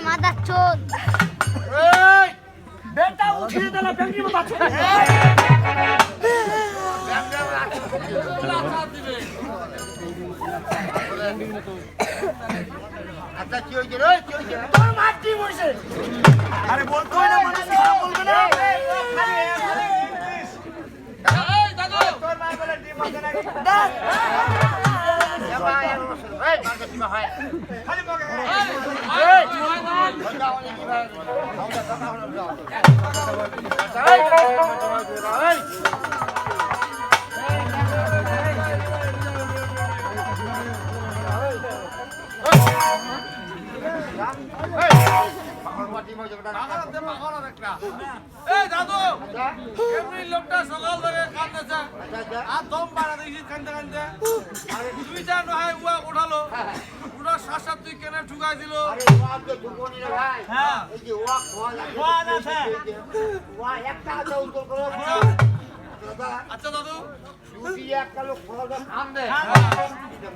mother চোদ বেটা উঠিয়ে দিলা ব্যাংকের মতো আছে আচ্ছা কি হইছে রে কি হইছে তোর মাটি বসে আরে বলতো না মানুষ খারাপ বলবে না এই দাদু তোর মা বলে ডিম মাঝে নাকি ভাই এই মার্কেট কি হয় খালি মগে এই বন্ধা হলে কি ভাই আমরা কথা হলো এই এই দাদু এমনি লোকটা সকাল ধরে কাঁদতেছে আর দম বাড়া দেখি কান্দতে কান্দতে তুই যা নয় উয়া উঠালো পুরো শ্বাস তুই কেনে ঠুকাই দিল আরে ওয়া তো ঢুকনি রে ভাই হ্যাঁ এই যে ওয়া খোয়া লাগে ওয়া আছে ওয়া একটা আছে উত্তর করো দাদা আচ্ছা দাদু যদি একটা লোক খোয়া দাম দে